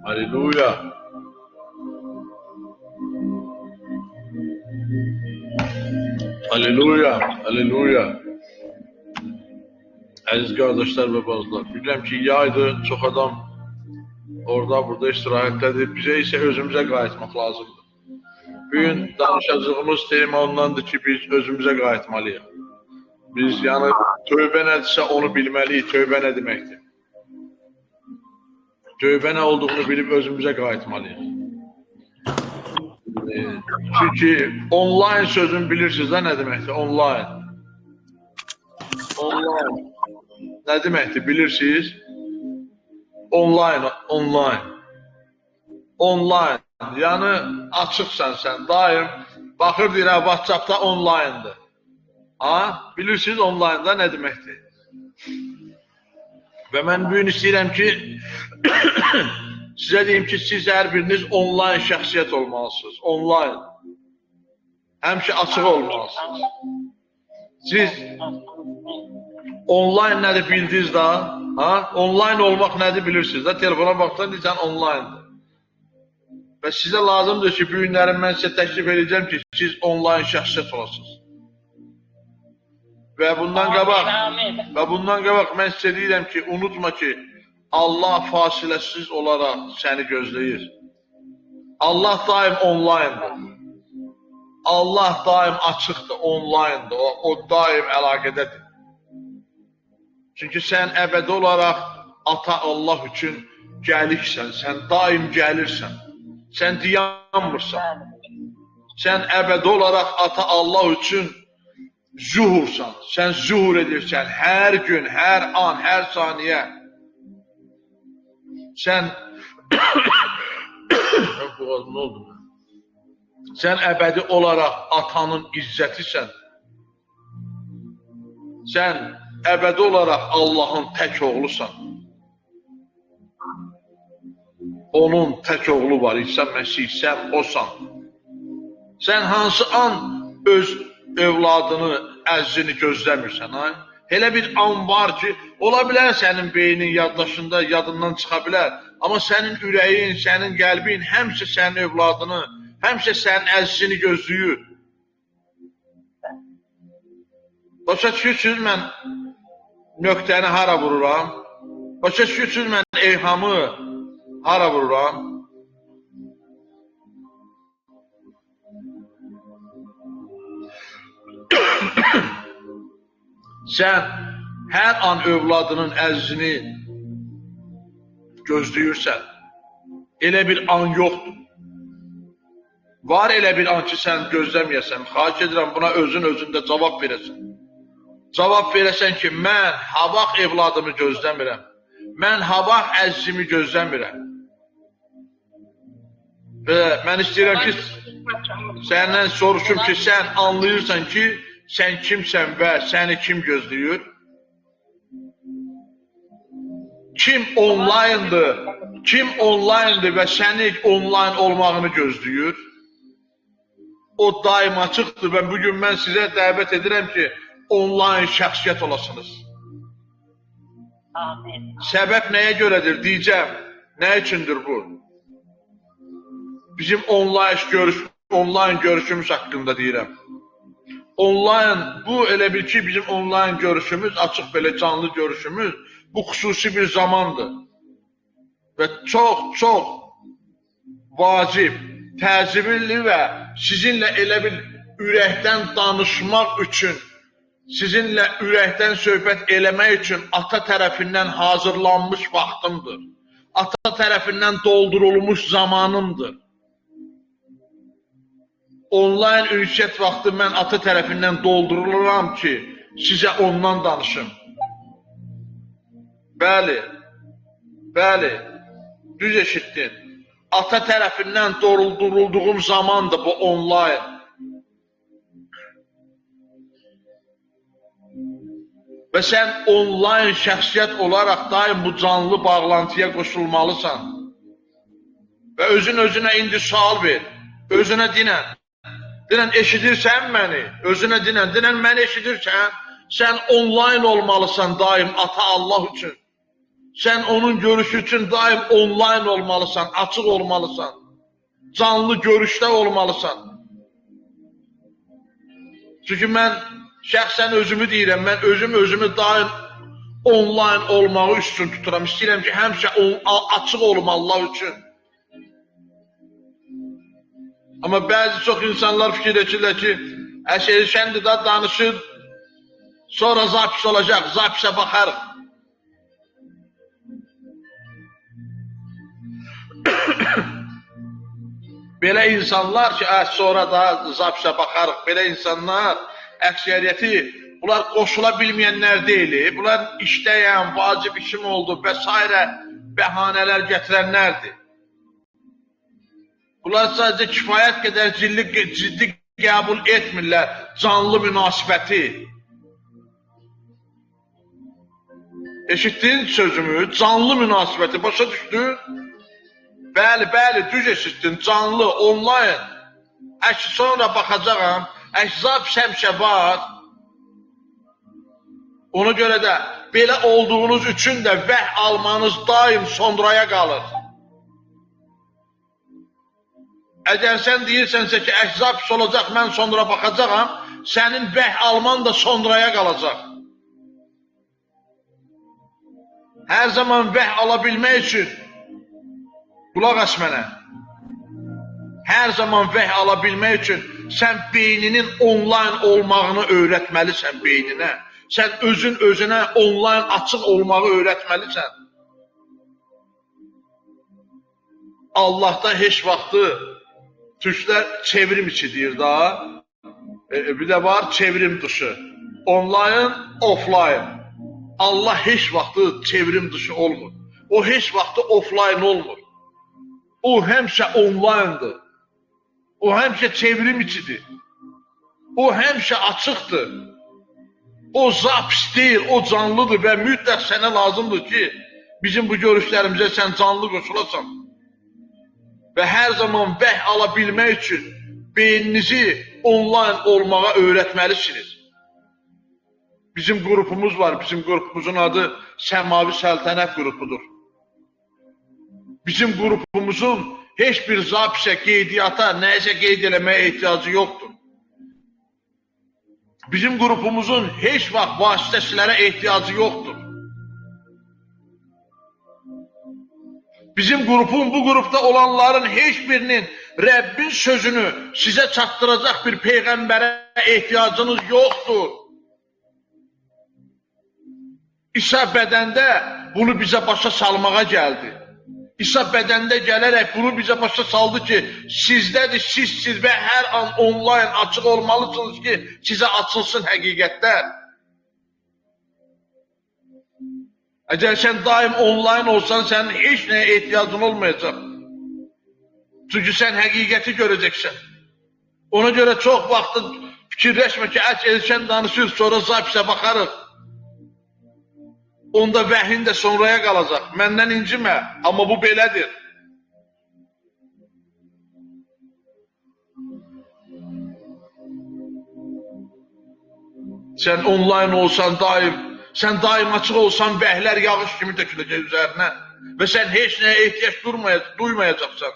Aleluya. Aleluya. Aleluya. Əziz qardaşlar və bacılar, bilirəm ki, yaydır, çox adam orada, burada istirahətdədir. Bizə isə özümüzə qayıtmaq lazımdır. Bugün danışacağımız tema ondandır ki, biz özümüzə qayıtmalıyıq. Biz, yəni, tövbə nədirsə onu bilməliyik, tövbə nə deməkdir? Tövbə nə olduğunu bilib özümüzə qayıtmalıyıq. Çünki online sözünü bilirsiniz də nə deməkdir? Online. Online. Nə deməkdir? Bilirsiniz? Online. Online. Yəni, açıqsan sən, daim baxır deyirə, WhatsApp'da online'dır. Ha? Bilirsiniz online'da nə deməkdir? Və mən bugün istəyirəm ki, sizə deyim ki, siz hər biriniz online şəxsiyyət olmalısınız. Online. Həmişə açıq olmalısınız. Siz online nədir bildiniz da? Ha? Online olmaq nədir bilirsiniz da? Telefona baxsan deyəcən online'dır. Və sizə lazımdır ki, bu günlərin mən sizə təklif edəcəm ki, siz online şəxsiyyət olasınız. Və bundan qabaq mən sizə deyirəm ki, unutma ki, Allah fasiləsiz olaraq səni gözləyir. Allah daim online'dır. Allah daim açıqdır, online'dır, o daim əlaqədədir. Çünki sən əbədi olaraq Ata Allah üçün gəliksən, sən daim gəlirsən, sən dayanmırsan. Sən əbədi olaraq Ata Allah üçün zuhursan, sən zuhur edirsən hər gün, hər an, hər saniyə. Sən boğazım, nə oldu? Sən əbədi olaraq Atanın izzətisən. Sən əbədi olaraq Allahın tək oğlusan. Onun tək oğlu var, İsa Məsih, sən osan. Sən hansı an öz övladını, əzzini gözləmirsən, ha? Elə bir an var ki, ola bilər sənin beynin yaddaşında, yadından çıxa bilər. Amma sənin ürəyin, sənin qəlbin həmişə sənin övladını, həmişə sənin əzzini gözləyir. Başa düşürsünüz, mən nöqtəni hara vururam? Başa düşürsünüz, mən eyhamı hara vururam? Sən hər an övladının əzzini gözləyirsən. Elə bir an yoxdur. Var elə bir an ki, sən gözləməyəsən. Xahiş edirəm, buna özün-özündə cavab verəsən. Cavab verəsən ki, mən havaq evladımı gözləmirəm. Mən havaq əzzimi gözləmirəm. Və mən istəyirəm ki, səndən soruşum ki, sən anlayırsan ki, sən kimsən və səni kim gözləyir? Kim online'dır və səni online olmağını gözləyir? O daim açıqdır və bugün mən sizə dəvət edirəm ki, online şəxsiyyət olasınız. Səbəb nəyə görədir? Deyəcəm, nə üçündür bu? Bizim online görüşümüz haqqında deyirəm. Online, bu elə bil ki, bizim online görüşümüz, açıq belə canlı görüşümüz, bu xüsusi bir zamandır. Və çox vacib, təzimli və sizinlə elə bir ürəkdən danışmaq üçün, sizinlə ürəkdən söhbət eləmək üçün Ata tərəfindən hazırlanmış vaxtımdır. Ata tərəfindən doldurulmuş zamanımdır. Online ünsiyyət vaxtı mən Ata tərəfindən dolduruluram ki, sizə ondan danışım. Bəli, düz eşitdin. Ata tərəfindən doldurulduğum zamandır bu online. Və sən online şəxsiyyət olaraq daim bu canlı bağlantıya qoşulmalısan. Və özünə indi sual ver, özünə dinən. Dinən, eşidirsən məni? Özünə dinən, məni eşidirsən? Sən online olmalısan daim Ata Allah üçün. Sən onun görüşü üçün daim onlayn olmalısan, açıq olmalısan. Canlı görüşdə olmalısan. Çünki mən şəxsən özümü deyirəm, mən özümü daim onlayn olmağı üstün tuturam. İstəyirəm ki, həmişə açıq olum Allah üçün. Amma bəzi çox insanlar fikirləşirlər ki, Elşən də danışır, sonra zapis olacaq, zapisə baxarıq. Belə insanlar ki, sonra da zapisə baxarıq, belə insanlar əksəriyyəti, bunlar qoşula bilməyənlər deyil, bunlar işləyən, vacib işim oldu və s. bəhanələr gətirənlərdir. Bunlar sadəcə kifayət qədər ciddi qəbul etmirlər canlı münasibəti. Eşitdin sözümü, canlı münasibəti, başa düşdün? Bəli, düz eşitdin, canlı, onlayn. Sonra baxacağam, zapis həmişə var. Ona görə də belə olduğunuz üçün də vəh almanız daim sonraya qalır. Əgər sən deyirsənsə ki, zapis olacaq, mən sonra baxacağam, sənin vəh alman da sonraya qalacaq. Hər zaman vəh ala bilmək üçün qulaq as mənə. Hər zaman vəh ala bilmək üçün sən beyninin onlayn olmağını öyrətməlisən beyninə. Sən özünə onlayn açıq olmağı öyrətməlisən. Allahda heç vaxtı türklər çevrim içi deyir da. Bir də var çevrim dışı. Onlayn, offlayn. Allah heç vaxtı çevrim dışı olmur. O heç vaxtı offlayn olmur. O həmişə onlayndır. O həmişə çevrim içidir. O həmişə açıqdır. O zapis deyil, o canlıdır və mütləq sənə lazımdır ki, bizim bu görüşlərimizə sən canlı qoşulasan. Və hər zaman vəh ala bilmək üçün beyninizi onlayn olmağa öyrətməlisiniz. Bizim qrupumuz var, bizim qrupumuzun adı Səmavi Səltənət qrupudur. Bizim qrupumuzun heç bir zapisə, qeydiyyata, nəyəsə qeyd eləməyə ehtiyacı yoxdur. Bizim qrupumuzun heç vaxt vasitəçilərə ehtiyacı yoxdur. Bizim bu qrupda olanların heç birinin Rəbbin sözünü sizə çatdıracaq bir peyğəmbərə ehtiyacınız yoxdur. İsa bədəndə bunu bizə başa salmağa gəldi. İsa bədəndə gələrək bunu bizə başa saldı ki, sizdədir, sizsiz və hər an onlayn açıq olmalısınız ki, sizə açılsın həqiqətlər. Əgər sən daim onlayn olsan, sənin heç nəyə ehtiyacın olmayacaq. Çünki sən həqiqəti görəcəksən. Ona görə çox vaxtı fikirləşmə ki, Elşən danışır, sonra zapisə baxarıq. Onda vəhin də sonraya qalacaq. Məndən incimə, amma bu belədir. Sən onlayn olsan daim, sən daim açıq olsan vəhlər yağış kimi töküləcək üzərinə və sən heç nəyə ehtiyac duymayacaqsan.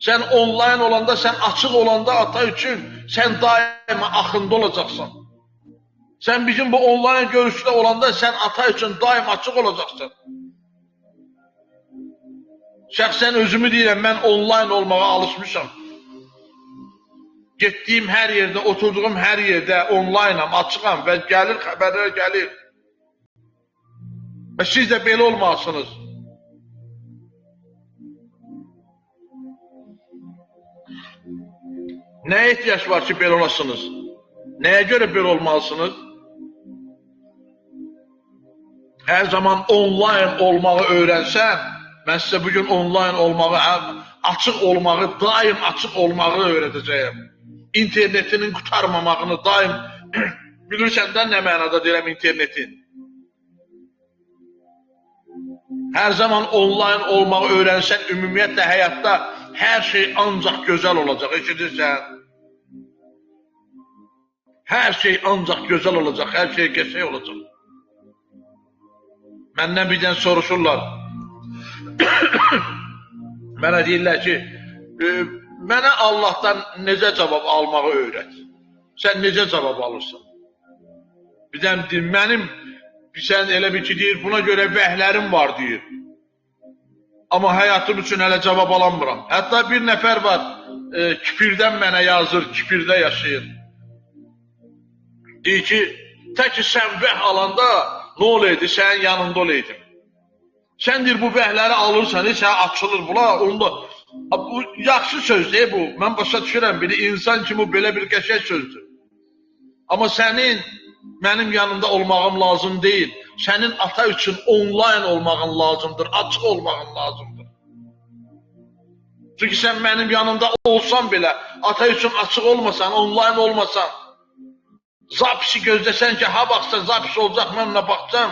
Sən onlayn olanda, sən açıq olanda ata üçün sən daima axında olacaqsan. Sən bizim bu onlayn görüşdə olanda sən ata üçün daim açıq olacaqsan. Şəxsən özümü deyirəm, mən onlayn olmağa alışmışam. Getdiyim hər yerdə, oturduğum hər yerdə onlaynam, açığam və gəlir, xəbərlər gəlir. Və siz də belə olmalısınız. Nəyə ehtiyac var ki, belə olasınız? Nəyə görə belə olmalısınız? Hər zaman onlayn olmağı öyrənsən, mən sizə bugün onlayn olmağı, açıq olmağı, daim açıq olmağı öyrədəcəyim. İnternetinin qutarmamağını daim, bilirsən də nə mənada deyirəm internetin. Hər zaman onlayn olmağı öyrənsən, ümumiyyətlə həyatda hər şey ancaq gözəl olacaq, eşidirsən? Hər şey ancaq gözəl olacaq, hər şey qəşəng olacaq. Məndən birdən soruşurlar. Mənə deyirlər ki, mənə Allahdan necə cavab almağı öyrət. Sən necə cavab alırsan? Birdən deyir, mənim, sən elə bir ki deyir, buna görə vəhlərim var deyir. Amma həyatım üçün hələ cavab alamıram. Hətta bir nəfər var, Kipirdən mənə yazır, Kipirdə yaşayır. Deyir ki, tək ki sən vəh alanda nə olaydı, sənin yanında olaydım. Sən deyir, bu vəhləri alırsan, sən açılır bula, onda, bu yaxşı sözdür bu, mən başa düşürəm, bir insan kimi belə bir qəşəng sözdür. Amma sənin, mənim yanımda olmağım lazım deyil, sənin ata üçün onlayn olmağın lazımdır, açıq olmağın lazımdır. Çünki sən mənim yanımda olsan belə, ata üçün açıq olmasan, onlayn olmasan, zapisi gözləsən ki, ha baxsan, zapis olacaq, mən ona baxacam,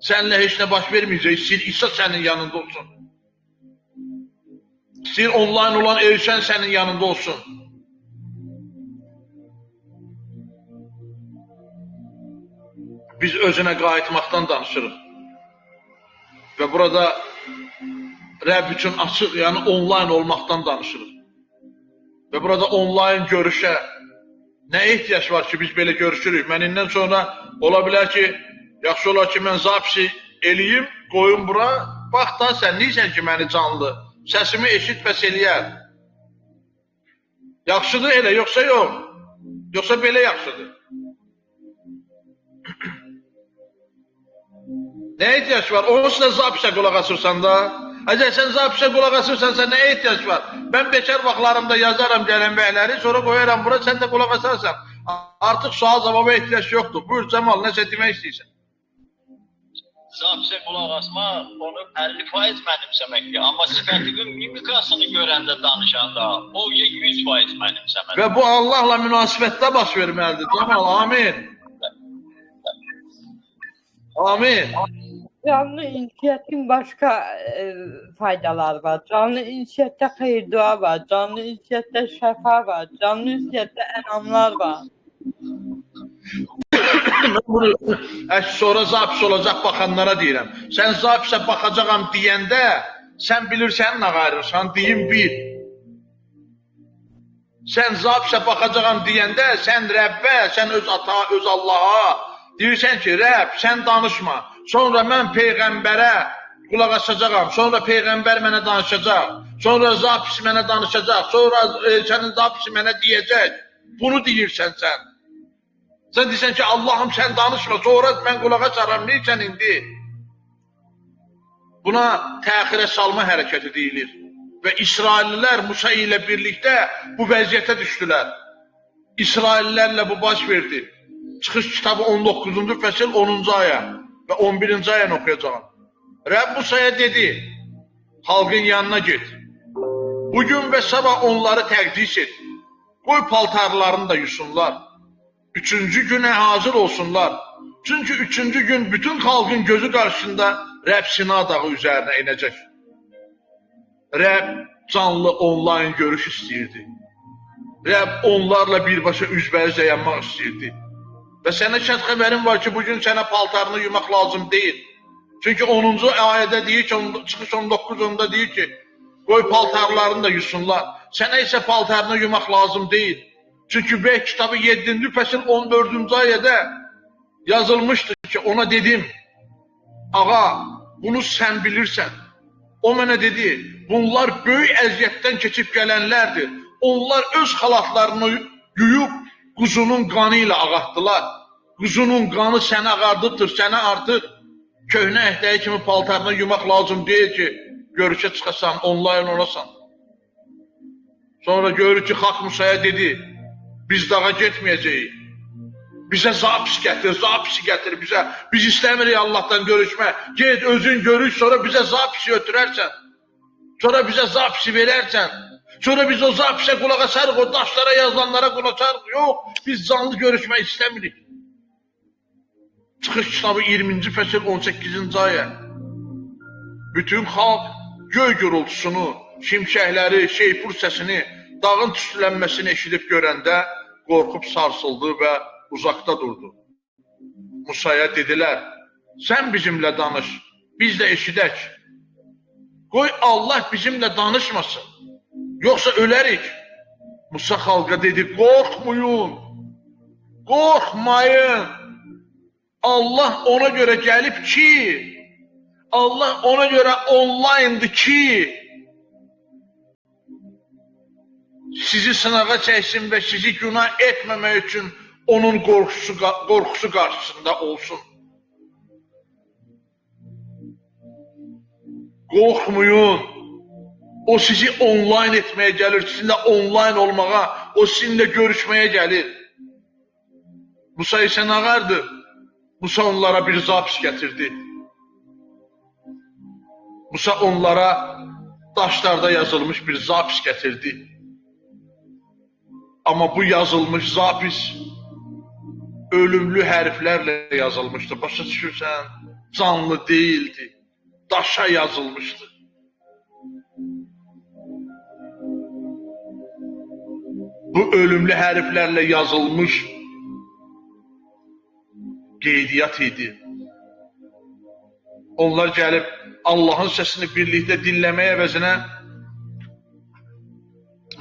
səninlə heç nə baş verməyəcək, istəyir İsa sənin yanında olsun. İstəyir onlayn olan Elşən sənin yanında olsun. Biz özünə qayıtmaqdan danışırıq. Və burada Rəbb üçün açıq, yəni onlayn olmaqdan danışırıq. Və burada onlayn görüşə nə ehtiyac var ki, biz belə görüşürük? Mən indən sonra ola bilər ki, yaxşı olar ki, mən zapisi eləyim, qoyum bura, bax da sən neysən ki, məni canlı, səsimi eşit bəs eləyər. Yaxşıdır elə, yoxsa yox? Yoxsa belə yaxşıdır? Nə ehtiyac var? Onsuz da zapisə qulaq asırsan da. Əgər sən zapisə qulaq asırsansa nə ehtiyac var? Mən bekar vaxtlarımda yazaram gələn bəyləri, sonra qoyaram bura, sən də qulaq asarsan. Artıq sual cavaba ehtiyac yoxdur. Buyur Cəmal, nəsə demək istəyirsən? Zapisə qulaq asma, onu 50% mənimsəməkdir. Amma sifətimin mimikasını görəndə danışanda, o 100% mənimsəməkdir. Və bu Allahla münasibətdə baş verməlidir. Cəmal, amin. Amin. Canlı inşaatın başka faydaları var. Canlı inşaatta hayır dua var. Canlı inşaatta şəfa var. Canlı inşaatta enamlar var. Bunu sonra zapis olacaq baxanlara deyirəm. Sən zapisə baxacaqam deyəndə, sən bilirsən nə qayırırsan, deyim bil. Sən zapisə baxacaqam deyəndə, sən Rəbbə, sən öz ata, öz Allaha deyirsən ki, Rəbb, sən danışma. Sonra mən Peyğəmbərə qulaq asacaqam, sonra Peyğəmbər mənə danışacaq, sonra zapis mənə danışacaq, sonra sənin zapisi mənə deyəcək. Bunu deyirsən sən. Sən deyirsən ki, Allahım sən danışma, sonra mən qulaq asaram, neysən indi? Buna təxirə salma hərəkəti deyilir. Və İsraillilər Musa ilə birlikdə bu vəziyyətə düşdülər. İsraillərlə bu baş verdi. Çıxış kitabı 19-cu fəsil 10-cu aya və 11-ci ayanı oxuyacağım. Rəbb Musaya dedi, xalqın yanına get. Bugün və sabah onları təqdis et. Qoy paltarlarını da yusunlar. Üçüncü günə hazır olsunlar. Çünki üçüncü gün bütün xalqın gözü qarşısında Rəbb Sina dağı üzərinə inəcək. Rəbb canlı onlayn görüş istəyirdi. Rəbb onlarla birbaşa üzbəüz dayanmaq istəyirdi. Və sənə şərt xəbərim var ki, bugün sənə paltarını yumaq lazım deyil. Çünki 10-cu ayədə deyir ki, çıxış 19-da deyir ki, qoy paltarlarını da yusunlar. Sənə isə paltarını yumaq lazım deyil. Çünki Bək kitabı 7-ci fəsil 14-cü ayədə yazılmışdır ki, ona dedim, ağa, bunu sən bilirsən. O mənə dedi, bunlar böyük əziyyətdən keçib gələnlərdir. Onlar öz xalatlarını yuyub, quzunun qanı ilə ağartdılar. Quzunun qanı səni ağardıbdır, sənə artıq köhnə əhdəyi kimi paltarını yumaq lazım deyil ki, görüşə çıxasan, onlayn olasan. Sonra görür ki, Xalq Musaya dedi, biz dağa getməyəcəyik. Bizə zapis gətir, zapisi gətir bizə. Biz istəmirik Allahdan görüşmə. Get, özün görüş, sonra bizə zapisi ötürərsən. Sonra bizə zapisi verərsən. Sonra biz o zapisə qulaq asarıq, o daşlara yazılanlara qulaq asarıq. Yox, biz canlı görüşmək istəmirik. Çıxış kitabı 20-ci fəsil 18-ci ayə. Bütün xalq göy gürültüsünü, şimşəkləri, şeypur səsini, dağın tüstülənməsini eşidib görəndə qorxub sarsıldı və uzaqda durdu. Musaya dedilər, Sən bizimlə danış, biz də eşidək. Qoy Allah bizimlə danışmasın, yoxsa ölərik. Musa xalqa dedi, qorxmayın, qorxmayın. Allah ona görə gəlib ki, Allah ona görə online'dır ki, sizi sınağa çəksin və sizi günah etməmək üçün onun qorxusu qarşısında olsun. Qorxmayın. O sizi online etməyə gəlir, sizinlə online olmağa, o sizinlə görüşməyə gəlir. Musa isə nə vardı? Musa onlara bir zapis gətirdi. Musa onlara daşlarda yazılmış bir zapis gətirdi. Amma bu yazılmış zapis ölümlü hərflərlə yazılmışdı. Başa düşürsən? Canlı deyildi. Daşa yazılmışdı. Bu ölümlü hərflərlə yazılmış qeydiyyat idi. Onlar gəlib Allahın səsini birlikdə dinləməyə əvəzinə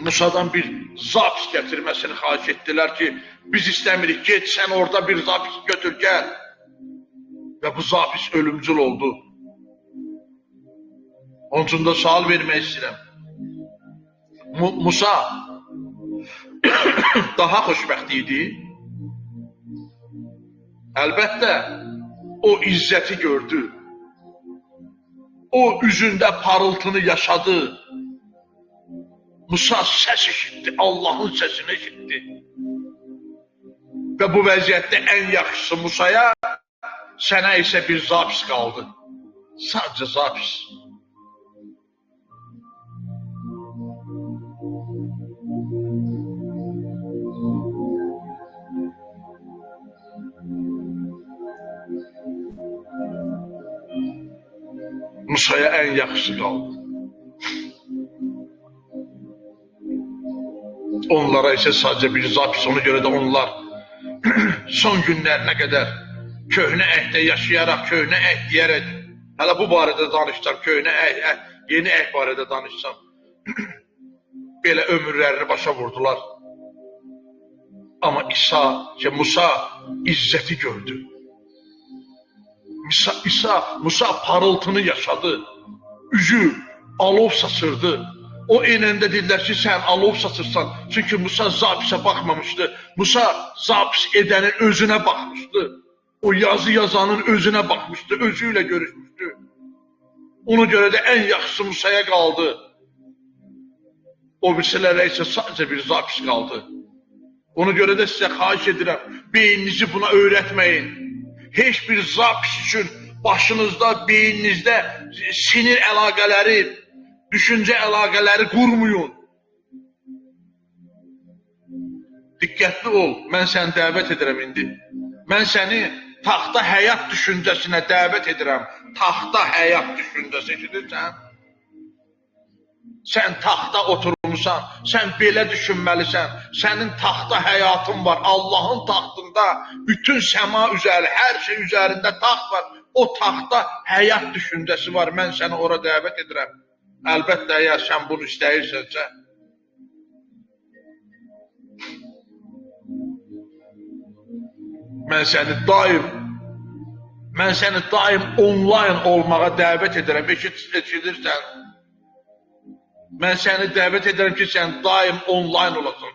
Musa'dan bir zapis gətirməsini xahiş etdilər ki, biz istəmirik, get sən orada bir zapis götür, gəl. Və bu zapis ölümcül oldu. Onun üçün də sual vermək istəyirəm. Musa daha xoşbəxt idi. Əlbəttə, o izzəti gördü. O üzündə parıltını yaşadı. Musa səs eşitdi, Allahın səsini eşitdi. Və bu vəziyyətdə ən yaxşısı Musaya, sənə isə bir zapis qaldı. Sadəcə zapis. Musaya ən yaxşısı qaldı. Onlara isə sadəcə bir zapis, ona görə də onlar son günlərinə qədər köhnə əhdə yaşayaraq, köhnə əhd deyərək, hələ bu barədə danışsam, köhnə əhd, yeni əhd barədə danışsam, belə ömürlərini başa vurdular. Amma Musa izzəti gördü. Musa parıltını yaşadı, üzü alov saçırdı. O enəndə dedilər ki, sən alov saçırsan. Çünki Musa zapisə baxmamışdı. Musa zapis edənin özünə baxmışdı. O yazı yazanın özünə baxmışdı, özüylə görüşmüşdü. Ona görə də ən yaxşısı Musaya qaldı. O birisilərə isə sadəcə bir zapis qaldı. Ona görə də sizə xahiş edirəm, beyninizi buna öyrətməyin. Heç bir zapis üçün başınızda, beyninizdə sinir əlaqələri, düşüncə əlaqələri qurmayın. Diqqətli ol, mən səni dəvət edirəm indi. Mən səni taxta həyat düşüncəsinə dəvət edirəm. Taxta həyat düşüncəsi, eşidirsən? Sən taxta oturmuşsan, sən belə düşünməlisən. Sənin taxta həyatın var, Allahın taxtında bütün səma üzəri, hər şey üzərində taxt var. O taxta həyat düşüncəsi var, mən səni ora dəvət edirəm. Əlbəttə, əgər sən bunu istəyirsənsə. Mən səni daim online olmağa dəvət edirəm, eşidirsən? Mən səni dəvət edirəm ki, sən daim online olasan.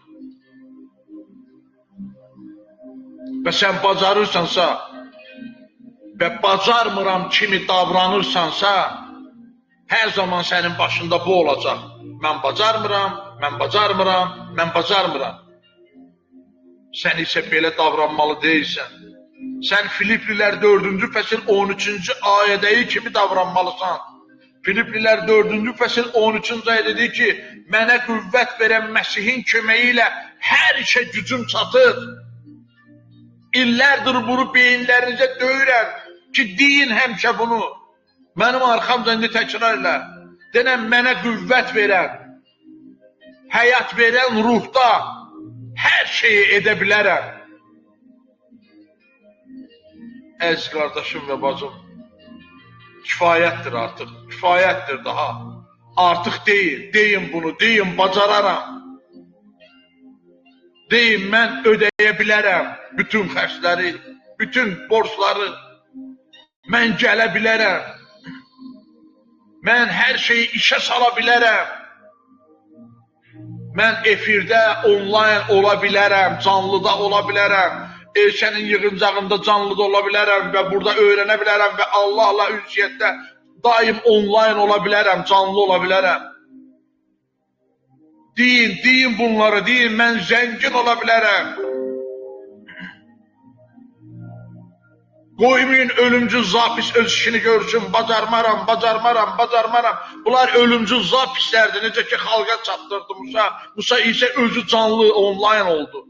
Və sən bacarırsansa və bacarmıram kimi davranırsansa, hər zaman sənin başında bu olacaq. Mən bacarmıram, mən bacarmıram, mən bacarmıram. Sən isə belə davranmalı deyilsən. Sən Filiplilər 4-cü fəsil 13-cü ayədəyi kimi davranmalısan. Filiplilər 4-cü fəsil 13-cü ayə dedi ki, mənə qüvvət verən Məsihin köməyi ilə hər işə gücüm çatır. İllərdir bunu beyinlərinizə döyürəm ki, deyin həmişə bunu. Mənim arxamca indi təkrar elə. Denəm, mənə qüvvət verən, həyat verən ruhda hər şeyi edə bilərəm. əziz qardaşım və bacım, kifayətdir artıq, kifayətdir daha. Artıq deyin bunu, deyin bacararam. Deyin mən ödəyə bilərəm bütün xərcləri, bütün borcları. Mən gələ bilərəm. Mən hər şeyi işə sala bilərəm. Mən efirdə onlayn ola bilərəm, canlıda ola bilərəm. Elçənin yığıncağında canlıda ola bilərəm və burada öyrənə bilərəm və Allahla ünsiyyətdə daim onlayn ola bilərəm, canlı ola bilərəm. Deyin bunları, deyin mən zəngin ola bilərəm. Qoymayın ölümcül zapis öz işini görsün, bacarmaram. Bunlar ölümcül zapislərdir, necə ki xalqa çatdırdı Musa. Musa isə özü canlı, onlayn oldu.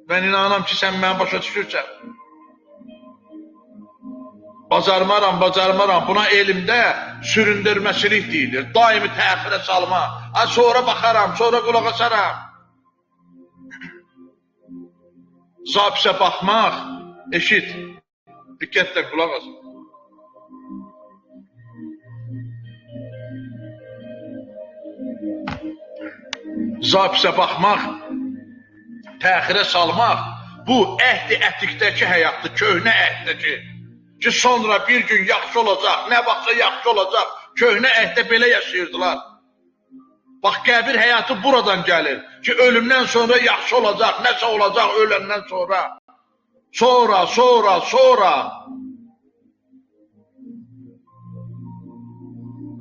Mən inanam ki, sən mənə başa düşürsən. Bacarmaram. Buna elmdə süründürməsilik deyilir. Daimi təxirə salma. Sonra baxaram, sonra qulaq asaram. Zapisə baxmaq, eşit. Diqqətlə qulaq as. Zapisə baxmaq, təxirə salmaq, bu əhd-i ətiqdəki həyatdır, köhnə əhddəki. Ki sonra bir gün yaxşı olacaq, nə vaxtsa yaxşı olacaq, köhnə əhddə belə yaşayırdılar. Bax, qəbir həyatı buradan gəlir ki, ölümdən sonra yaxşı olacaq, nəsə olacaq öləndən sonra. Sonra.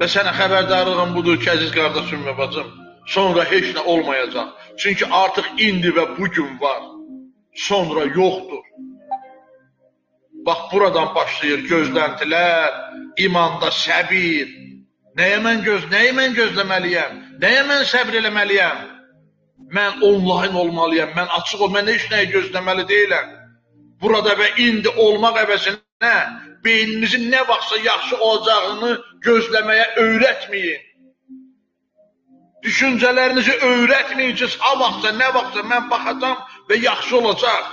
Və sənə xəbərdarlığım budur ki, əziz qardaşım və bacım, sonra heç nə olmayacaq. Çünki artıq indi və bugün var, sonra yoxdur. Bax, buradan başlayır gözləntilər, imanda səbir. Nəyə mən gözləməliyəm? Nəyə mən səbr eləməliyəm? Mən onlayn olmalıyam, mən açıq ol, mən heç nəyə gözləməli deyiləm. Burada və indi olmaq əvəzinə beyninizin nə vaxtsa yaxşı olacağını gözləməyə öyrətməyin. Düşüncələrinizi öyrətməyin ki, nə vaxtsa mən baxacam və yaxşı olacaq.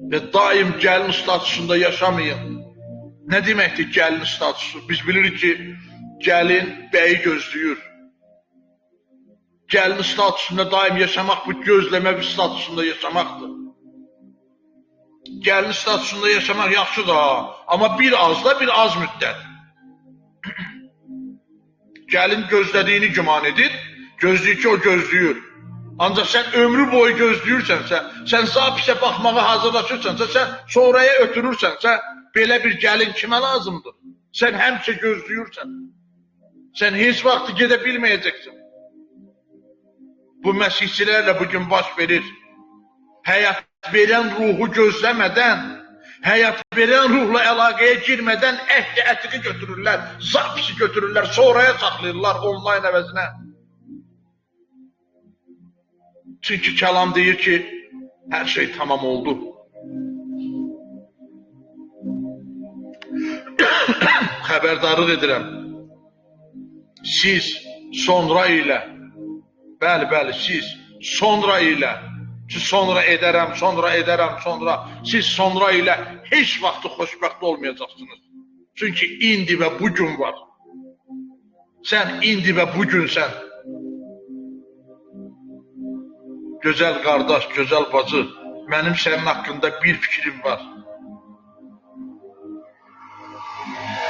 Və daim gəlin statusunda yaşamayın. Nə deməkdir gəlin statusu? Biz bilirik ki, gəlin bəyi gözləyir. Gəlin statusunda daim yaşamaq bu gözləmə bir statusunda yaşamaqdır. Gəlin statusunda yaşamaq yaxşıdır ha, amma bir az müddət. Gəlin gözlədiyini güman edir, gözləyir ki, o gözləyir. Ancaq sən ömrü boyu gözləyirsənsə, sən zapisə baxmağa hazırlaşırsansa, sən sonraya ötürürsənsə, belə bir gəlin kimə lazımdır? Sən həmişə gözləyirsən. Sən heç vaxt gedə bilməyəcəksin. Bu məsihçilərlə bugün baş verir. Həyat verən ruhu gözləmədən, həyat verən ruhla əlaqəyə girmədən əhd-i ətiqi götürürlər, zapisi götürürlər, sonraya saxlayırlar onlayn əvəzinə. Çünki kəlam deyir ki, hər şey tamam oldu. Xəbərdarlıq edirəm. Siz sonra ilə, bəli, siz sonra ilə, ki sonra edərəm, siz sonra ilə heç vaxt xoşbəxt olmayacaqsınız. Çünki indi və bugün var. Sən indi və bugünsən. Gözəl qardaş, gözəl bacı, mənim sənin haqqında bir fikrim var.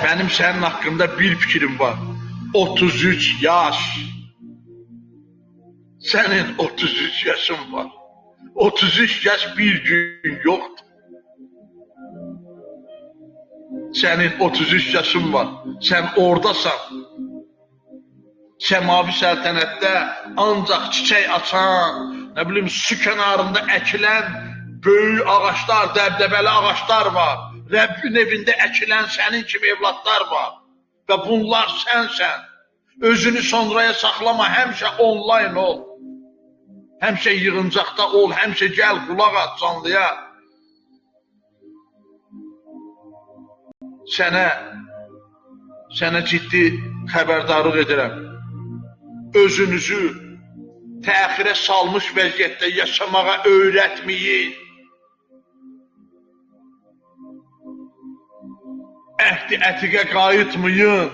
Mənim sənin haqqında bir fikrim var. 33 yaş. Sənin 33 yaşın var. 33 yaş bir gün yoxdur. Sənin 33 yaşın var. Sən oradasan. Səmavi səltənətdə ancaq çiçək açan, nə bilim, su kənarında əkilən böyük ağaçlar, dəbdəbəli ağaçlar var. Rəbbin evində əkilən sənin kimi evladlar var. Və bunlar sənsən. Özünü sonraya saxlama, həmişə onlayn ol. Həmişə yığıncaqda ol, həmişə gəl qulaq at canlıya. Sənə ciddi xəbərdarlıq edirəm. Özünüzü təxirə salmış vəziyyətdə yaşamağa öyrətməyin. Əhdi ətiqə qayıtmayın.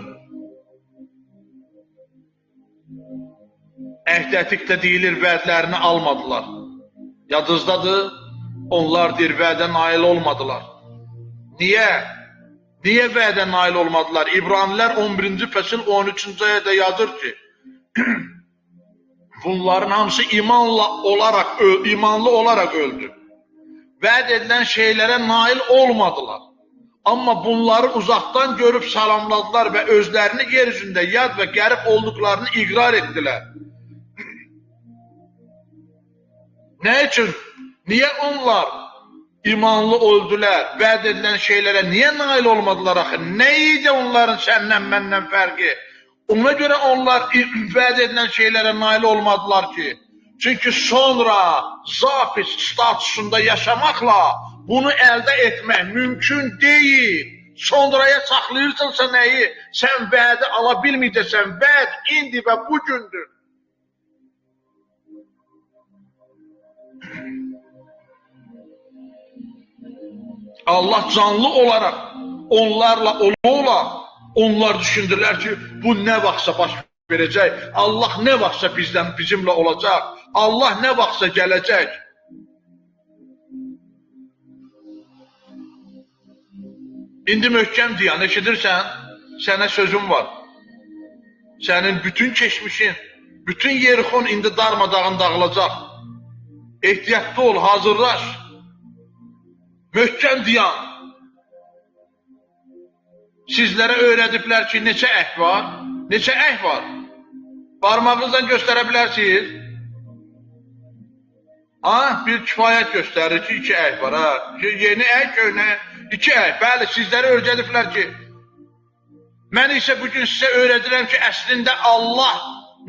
Əhdi ətiqdə deyilir, vədlərini almadılar. Yadınızdadır, onlar deyir, vədə nail olmadılar. Niyə? Niyə vədə nail olmadılar? İbranilər 11-ci fəsil 13-cü ayədə yazır ki, bunların hamısı imanlı olaraq öldü. Vəd edilən şeylərə nail olmadılar. Amma bunları uzaqdan görüb salamladılar və özlərini yer üzündə yad və qərib olduqlarını iqrar etdilər. Nə üçün? Niyə onlar imanlı öldülər, vəd edilən şeylərə niyə nail olmadılar axı? Nə idi onların səndən, məndən fərqi? Ona görə onlar vəd edilən şeylərə nail olmadılar ki, çünki sonra zafis statusunda yaşamaqla bunu əldə etmək mümkün deyil. Sonraya saxlayırsansa nəyi? Sən vədi ala bilməyəcəksən. Vəd indi və bugündür. Allah canlı olaraq onlarla ola, onlar düşündürlər ki, bu nə vaxtsa baş verəcək, Allah nə vaxtsa bizimlə olacaq, Allah nə vaxtsa gələcək. İndi möhkəm deyan, eşidirsən, sənə sözüm var. Sənin bütün keçmişin, bütün yerixon indi darmadağın dağılacaq. Ehtiyatlı ol, hazırlaş. Möhkəm deyan. Sizlərə öyrədiblər ki, neçə əhd var? Neçə əhd var? Parmağınızdan göstərə bilərsiniz. Bir kifayət göstərir ki, 2 əhd var. Yeni əhd, köhnə, 2 əhd. Bəli, sizlərə öyrədiblər ki, mən isə bugün sizə öyrədirəm ki, əslində Allah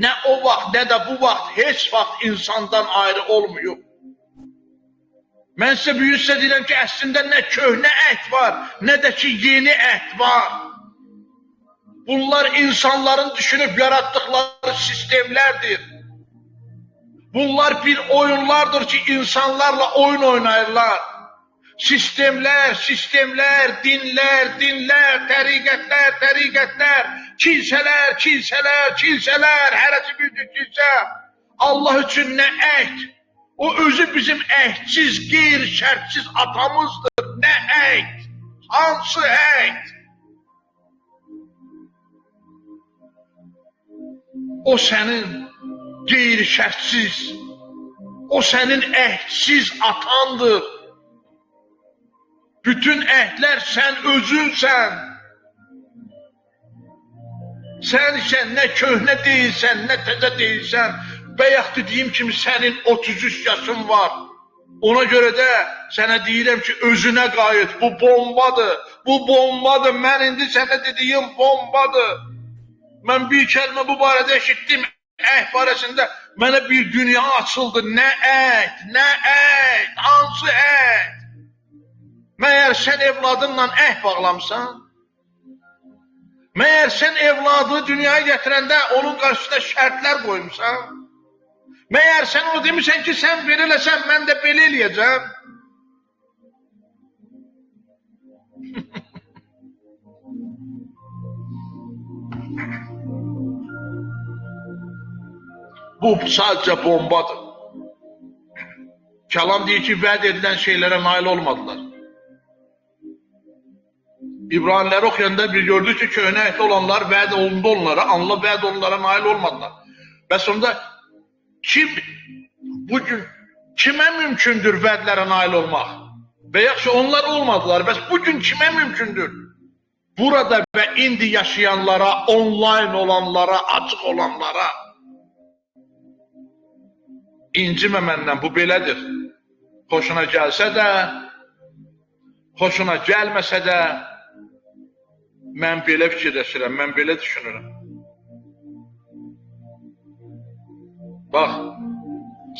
nə o vaxt, nə də bu vaxt, heç vaxt insandan ayrı olmuyor. Mən sizə bugün sizə deyirəm ki, əslində nə köhnə əhd var, nə də ki, yeni əhd var. Bunlar insanların düşünüb yaratdıqları sistemlərdir. Bunlar bir oyunlardır ki, insanlarla oyun oynayırlar. Sistemlər, dinlər, təriqətlər, kilsələr, hərəsi bir kilsə. Allah üçün nə əhd? O özü bizim əhdsiz, qeyri-şərtsiz atamızdır. Nə əhd? Hansı əhd? O sənin qeyri-şərtsiz, o sənin əhdsiz atandır. Bütün əhdlər sən özünsən. Sən isə nə köhnə deyilsən, nə təzə deyilsən. Bəyək dediyim kimi sənin 33 yaşın var. Ona görə də sənə deyirəm ki, özünə qayıt. Bu bombadır. Bu bombadır. Mən indi sənə dediyim bombadır. Mən bir kəlmə bu barədə eşitdim. Əhd barəsində mənə bir dünya açıldı. Nə əhd? Nə əhd? Hansı əhd? Məyər sən evladınla əhd bağlamısan? Məyər sən evladı dünyaya gətirəndə onun qarşısında şərtlər qoymuşsan? Məyər sən o demişsən ki, sən belə eləsən, mən də belə eləyəcəm? Bu sadəcə bombadır. Kəlam deyir ki, vəd edilən şeylərə nail olmadılar. İbraniləri oxuyanda bir gördük ki, köhnə əhdə olanlar vəd olundu onlara, anla vəd onlara nail olmadılar. Bəs onda bugün kimə mümkündür vədlərə nail olmaq? Və yaxşı onlar olmadılar, bəs bugün kimə mümkündür? Burada və indi yaşayanlara, onlayn olanlara, açıq olanlara. İncimə məndən, bu belədir. Xoşuna gəlsə də, xoşuna gəlməsə də, mən belə fikirləşirəm, mən belə düşünürəm. Bax,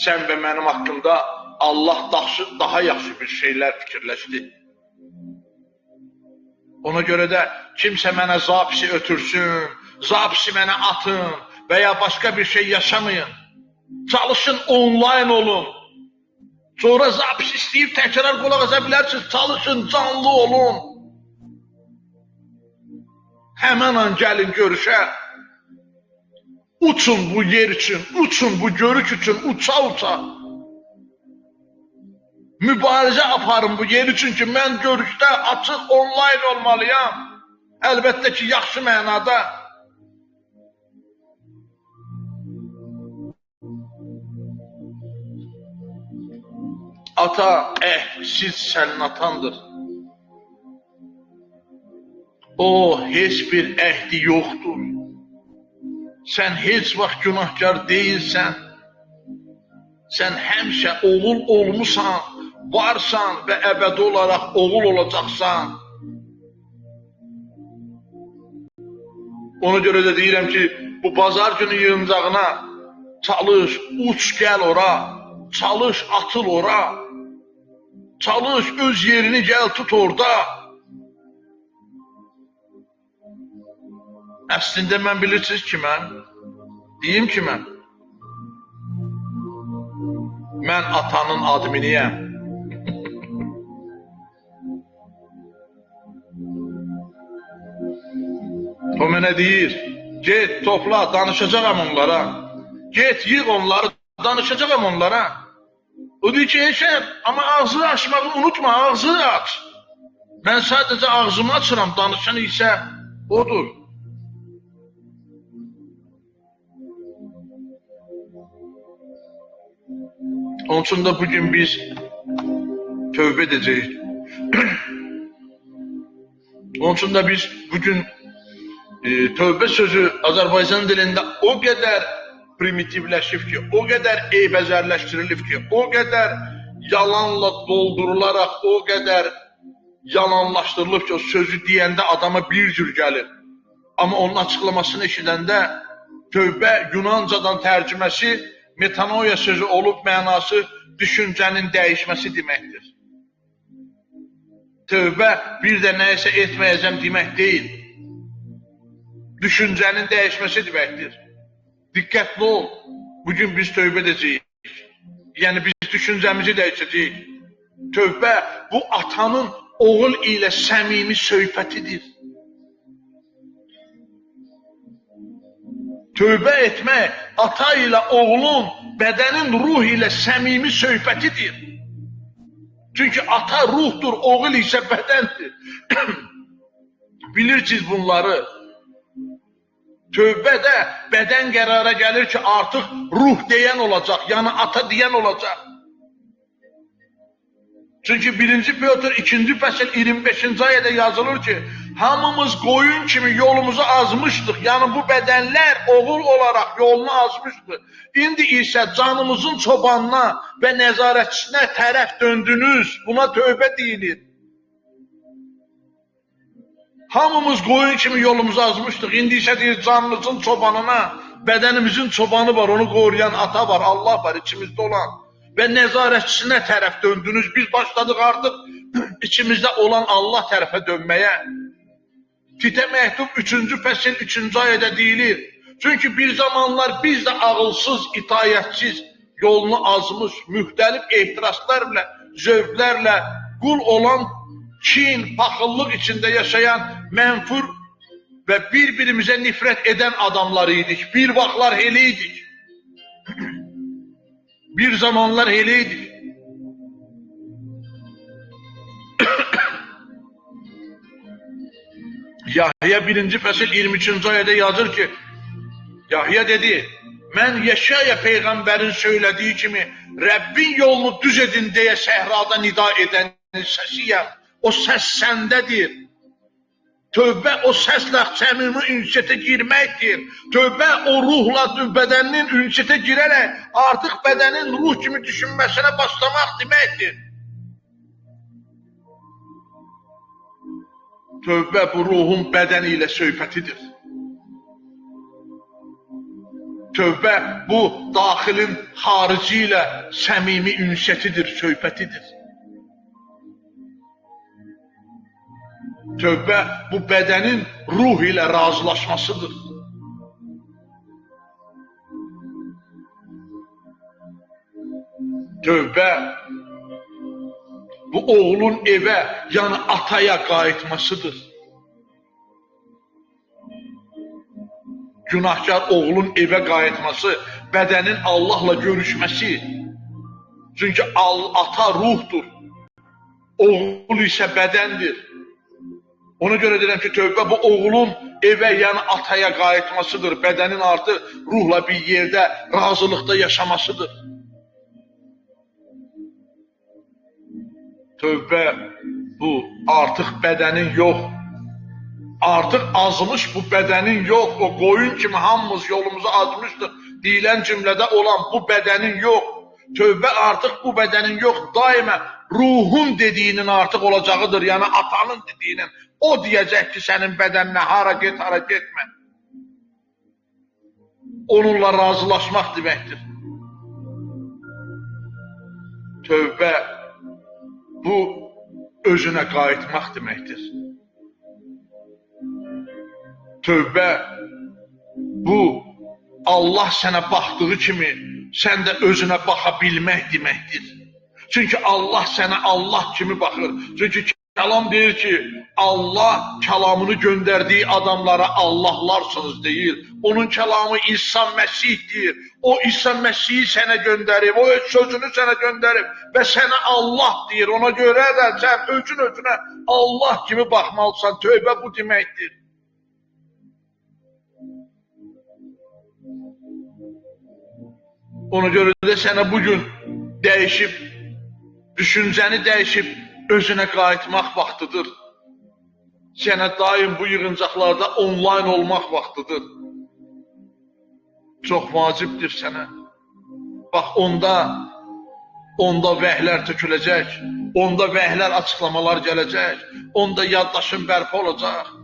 sən və mənim haqqımda Allah daha yaxşı bir şeylər fikirləşdi. Ona görə də kimsə mənə zapisi ötürsün, zapisi mənə atın və ya başqa bir şey yaşamayın. Çalışın, online olun. Sonra zapis istəyib təkrar qulaq asa bilərsiniz. Çalışın, canlı olun. Həmən an gəlin görüşə. Uçun bu yer üçün, uçun bu görüş üçün, uça-uça. Mübarizə aparın bu yer üçün ki, mən görüşdə açıq online olmalıyam. Əlbəttə ki, yaxşı mənada. Ata, siz sənin atandır. O, heç bir əhdi yoxdur. Sən heç vaxt günahkar deyilsən. Sən həmişə oğul olmusan, varsan və əbədi olaraq oğul olacaqsan. Ona görə də deyirəm ki, bu bazar günü yığıncağına çalış, uç gəl ora, çalış, atıl ora, çalış, öz yerini gəl tut orada. Əslində mən bilirsiniz ki, deyim ki, mən atanın adminiyəm. O mənə deyir, get, topla, danışacağım onlara. Get, yığ onları, danışacağım onlara. O deyir ki, Eşər, amma ağzını açmağı unutma, ağzını aç. Mən sadəcə ağzımı açıram, danışan isə odur. Onun üçün də bugün biz tövbə edəcəyik. Onun üçün də biz bugün tövbə sözü Azərbaycan dilində o qədər primitivləşib ki, o qədər eybəcərləşdirilib ki, o qədər yalanla doldurularaq, o qədər yalanlaşdırılıb ki, o sözü deyəndə adama bir cür gəlir. Amma onun açıqlamasını eşidəndə tövbə Yunancadan tərcüməsi metanoia sözü olub mənası düşüncənin dəyişməsi deməkdir. Tövbə bir də nəyəsə etməyəcəm demək deyil. Düşüncənin dəyişməsi deməkdir. Diqqətli ol. Bugün biz tövbə edəcəyik. Yəni biz düşüncəmizi dəyişəcəyik. Tövbə bu atanın oğul ilə səmimi söhbətidir. Tövbə etmək ata ilə oğlun, bədənin ruh ilə səmimi söhbətidir. Çünki ata ruhdur, oğul isə bədəndir. Bilirsiniz bunları. Tövbədə bədən qərara gəlir ki, artıq ruh deyən olacaq, yəni ata deyən olacaq. Çünki 1-ci Pyotr 2-ci fəsil 25-ci ayədə yazılır ki, hamımız qoyun kimi yolumuzu azmışdıq, yəni bu bədənlər oğul olaraq yolunu azmışdı. İndi isə canımızın çobanına və nəzarətçisinə tərəf döndünüz, buna tövbə deyilir. Hamımız qoyun kimi yolumuzu azmışdıq, indi isə deyir canımızın çobanına, bədənimizin çobanı var, onu qoruyan ata var, Allah var içimizdə olan. Və nəzarətçisinə tərəf döndünüz, biz başladıq artıq içimizdə olan Allah tərəfə dönməyə. Titə məktub 3-cü fəsil 3-cü ayədə deyilir. Çünki bir zamanlar biz də ağılsız, itayətsiz, yolunu azmış, müxtəlif ehtiraslarla, zövqlərlə qul olan, kin, paxıllıq içində yaşayan, mənfur və bir-birimizə nifrət edən adamlar idik. Bir vaxtlar elə idik. Bir zamanlar elə idik. Yahya 1-ci fəsil 23-cü ayədə yazır ki, Yahya dedi, mən Yeşaya peyğəmbərin söylədiyi kimi Rəbbin yolunu düz edin deyə səhrada nida edənin səsiyəm. O səs səndədir. Tövbə o səslə səmimi ünsiyyətə girməkdir. Tövbə o ruhla bədənin ünsiyyətə girərək artıq bədənin ruh kimi düşünməsinə başlamaq deməkdir. Tövbə bu ruhun bədəni ilə söhbətidir. Tövbə bu daxilin xarici ilə səmimi ünsiyyətidir, söhbətidir. Tövbə bu bədənin ruh ilə razılaşmasıdır. Tövbə bu oğlun evə, yəni ataya qayıtmasıdır. Günahkar oğlun evə qayıtması, bədənin Allahla görüşməsi. Çünki ata ruhdur, oğul isə bədəndir. Ona görə deyirəm ki, tövbə bu oğlun evə, yəni ataya qayıtmasıdır. Bədənin artıq ruhla bir yerdə, razılıqda yaşamasıdır. Tövbə bu artıq bədənin yox, artıq azmış bu bədənin yox, o qoyun kimi hamımız yolumuzu azmışdır deyilən cümlədə olan bu bədənin yox. Tövbə artıq bu bədənin yox, daima ruhun dediyinin artıq olacağıdır, yəni atanın dediyinin. O deyəcək ki, sənin bədəninə hara get, hara getmə. Onunla razılaşmaq deməkdir. Tövbə bu özünə qayıtmaq deməkdir. Tövbə bu Allah sənə baxdığı kimi sən də özünə baxa bilmək deməkdir. Çünki Allah sənə Allah kimi baxır. Çünki kəlam deyir ki, Allah kəlamını göndərdiyi adamlara Allahlarsınız deyir. Onun kəlamı İsa Məsihdir. O İsa Məsihi sənə göndərib, o öz sözünü sənə göndərib və sənə Allah deyir. Ona görə də sən özünə Allah kimi baxmalısan. Tövbə bu deməkdir. Ona görə də sənə bugün dəyişib, düşüncəni dəyişib, özünə qayıtmaq vaxtıdır. Sənə daim bu yığıncaqlarda onlayn olmaq vaxtıdır. Çox vacibdir sənə. Bax, onda vəhlər töküləcək, onda vəhlər açıqlamalar gələcək, onda yaddaşın bərpa olacaq.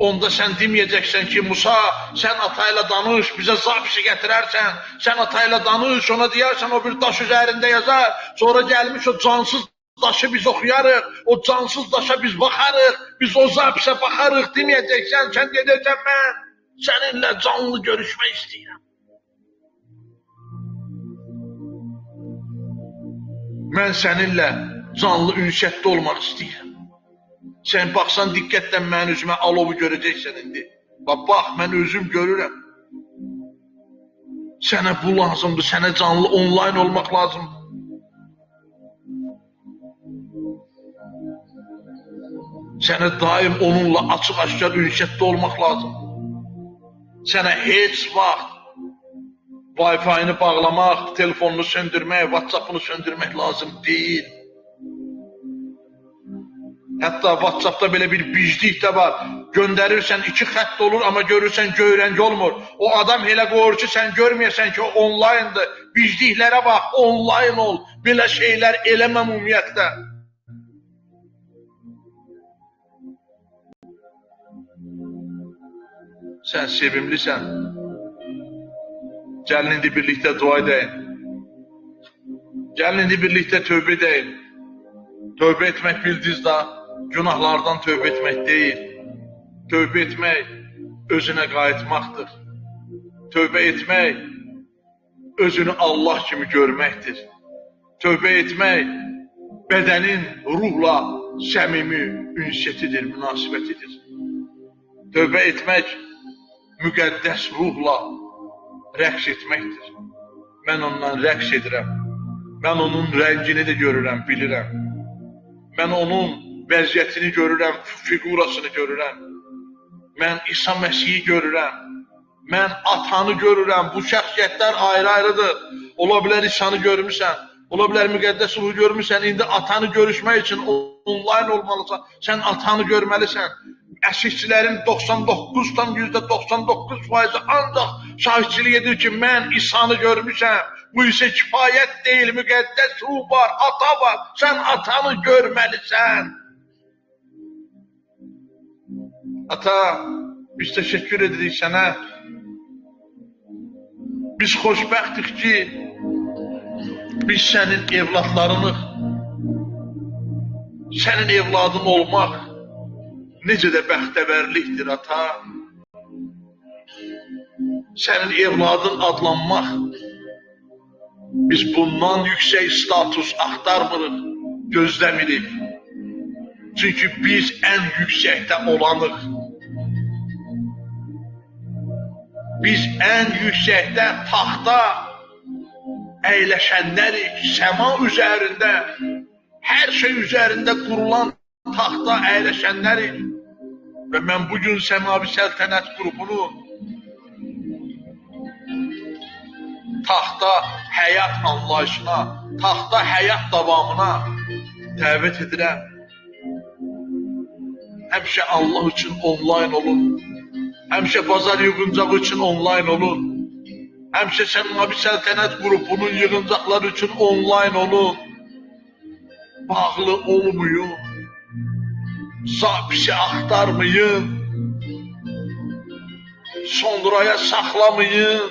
Onda sən deməyəcəksən ki, Musa, sən atayla danış, bizə zapisi gətirərsən, sən atayla danış, ona deyərsən, o bir daş üzərində yazar, sonra gəlmiş o cansız daşı biz oxuyarıq, o cansız daşa biz baxarıq, biz o zapisə baxarıq deməyəcəksən, sən deyəcəksən, mən səninlə canlı görüşmək istəyirəm. Mən səninlə canlı ünsiyyətdə olmaq istəyirəm. Sən baxsan diqqətlə mənim üzümə alovu görəcəksən indi. Bax, mən özüm görürəm. Sənə bu lazımdır, sənə canlı onlayn olmaq lazımdır. Sənə daim onunla açıq-aşkar ünsiyyətdə olmaq lazımdır. Sənə heç vaxt Wi-Fi-ni bağlamaq, telefonunu söndürmək, WhatsApp-ını söndürmək lazım deyil. Hətta WhatsApp-da belə bir biclik də var. Göndərirsən 2 xətt olur, amma görürsən göyrəngi olmur. O adam elə qoyur ki, sən görməyəsən ki, o onlayndır. Bicliklərə bax, onlayn ol. Belə şeylər eləməm ümumiyyətlə. Sən sevimlisən. Gəlin indi birlikdə dua edəyin. Gəlin indi birlikdə tövbə edəyin. Tövbə etmək bildiniz də, günahlardan tövbə etmək deyil. Tövbə etmək özünə qayıtmaqdır. Tövbə etmək özünü Allah kimi görməkdir. Tövbə etmək bədənin ruhla səmimi ünsiyyətidir, münasibətidir. Tövbə etmək müqəddəs ruhla rəqs etməkdir. Mən ondan rəqs edirəm. Mən onun rəngini də görürəm, bilirəm. Mən onun vəziyyətini görürəm, fiqurasını görürəm. Mən İsa Məsihi görürəm. Mən atanı görürəm. Bu şəxsiyyətlər ayrı-ayrıdır. Ola bilər İsa'nı görmüsən, ola bilər müqəddəs ruhu görmüsən. İndi atanı görüşmək üçün onlayn olmalısan. Sən atanı görməlisən. Əşikçilərin 99,99% ancaq şahidçilik edir ki, mən İsa'nı görmüşəm. Bu isə kifayət deyil, müqəddəs ruh var, ata var. Sən atanı görməlisən. Ata, biz təşəkkür edirik sənə. Biz xoşbəxtik ki, biz sənin evladlarınıq. Sənin evladın olmaq necə də bəxtəvərlikdir, ata. Sənin evladın adlanmaq Biz bundan yüksək status axtarmırıq, gözləmirik. Çünki biz ən yüksəkdə olanıq. Biz ən yüksəkdə taxta əyləşənlərik, səma üzərində, hər şey üzərində qurulan taxta əyləşənlərik. Və mən bugün Səmavi Səltənət qrupunu taxta həyat anlayışına, taxta həyat davamına dəvət edirəm. Həmişə Allah üçün onlayn olun. Həmişə bazar yığıncağı üçün onlayn olun. Həmişə Səmavi Səltənət qrupunun yığıncaqları üçün onlayn olun. Bağlı olmayın. Zapisi axtarmayın. Sonraya saxlamayın.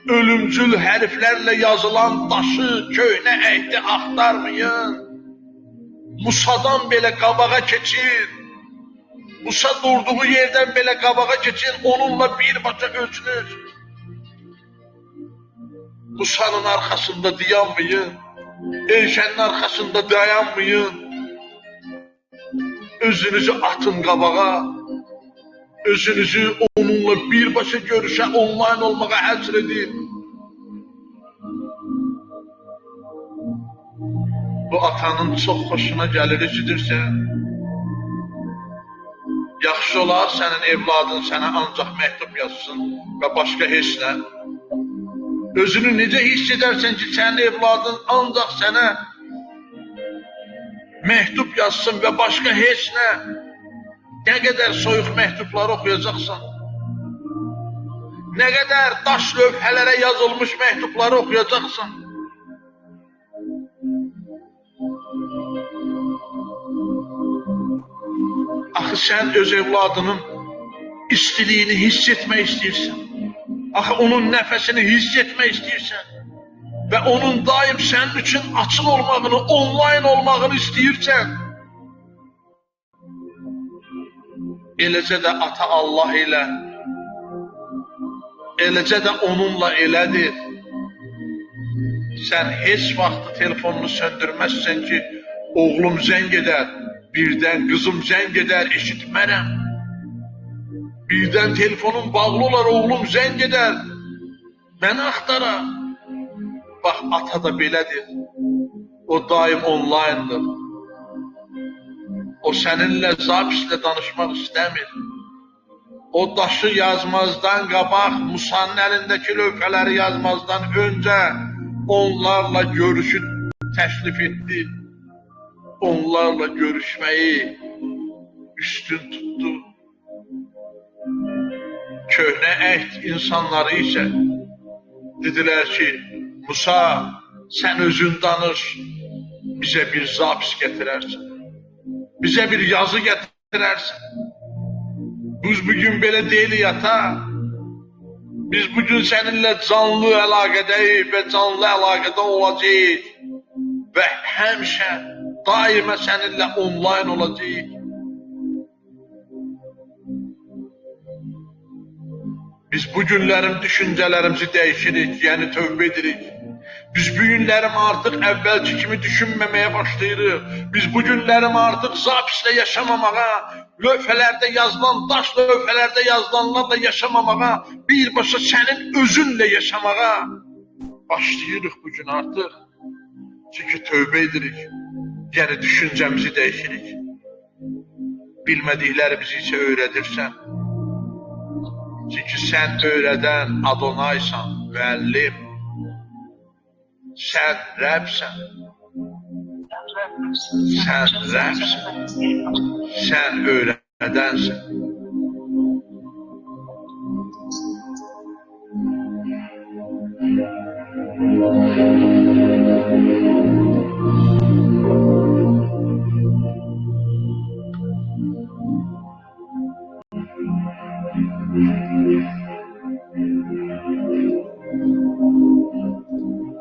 Ölümcül hərflərlə yazılan daşı, köhnə əhdi axtarmayın. Musadan belə qabağa keçin. Musa durduğu yerdən belə qabağa keçin, onunla birbaşa ölçünüz. Musa'nın arxasında dayanmayın. Elşənin arxasında dayanmayın. Özünüzü atın qabağa. Özünüzü onunla birbaşa görüşə, onlayn olmağa həsr edin. Bu atanın çox xoşuna gəlir, eşidirsən. Yaxşı olar sənin evladın sənə ancaq məktub yazsın və başqa heç nə. Özünü necə hiss edərsən ki, sənin evladın ancaq sənə məktub yazsın və başqa heç nə. Nə qədər soyuq məktubları oxuyacaqsan, nə qədər daş lövhələrə yazılmış məktubları oxuyacaqsan. Axı sən öz evladının istiliyini hiss etmək istəyirsən. Axı onun nəfəsini hiss etmək istəyirsən. Və onun daim sənin üçün açıq olmağını, onlayn olmağını istəyirsən. Eləcə də ata Allah ilə, eləcə də onunla elədir. Sən heç vaxt telefonunu söndürməzsən ki, oğlum zəng edər, birdən qızım zəng edər, eşitmərəm. Birdən telefonun bağlı olar, oğlum zəng edər, məni axtara. Bax, ata da belədir, o daim onlayndır. O səninlə zapislə danışmaq istəmir. O daşı yazmazdan qabaq, Musanın əlindəki lövhələri yazmazdan öncə onlarla görüşü təklif etdi. Onlarla görüşməyi üstün tutdu. Köhnə əhd insanları isə dedilər ki, Musa, sən özün danış, bizə bir zapis gətirərsən. Bizə bir yazı gətirərsən. Biz bugün belə deyilik ata. Biz bugün səninlə canlı əlaqədəyik və canlı əlaqədə olacağıq. Və həmişə, daimə səninlə onlayn olacağıq. Biz bu günlərim düşüncələrimizi dəyişirik, yəni tövbə edirik. Biz bu günlərim artıq əvvəlki kimi düşünməməyə başlayırıq. Biz bu günlərim artıq zapislə yaşamamağa, lövhələrdə yazılan, daş lövhələrdə yazılanlarla yaşamamağa, birbaşa sənin özünlə yaşamağa başlayırıq bu gün artıq. Çünki tövbə edirik, yəni düşüncəmizi dəyişirik. Bilmədiklərimizi isə öyrədirsən. Çünki sən öyrədən Adonaysan, müəllim. Sən Rəbsən. Sən Rəbsən. Sən öyrədənsən.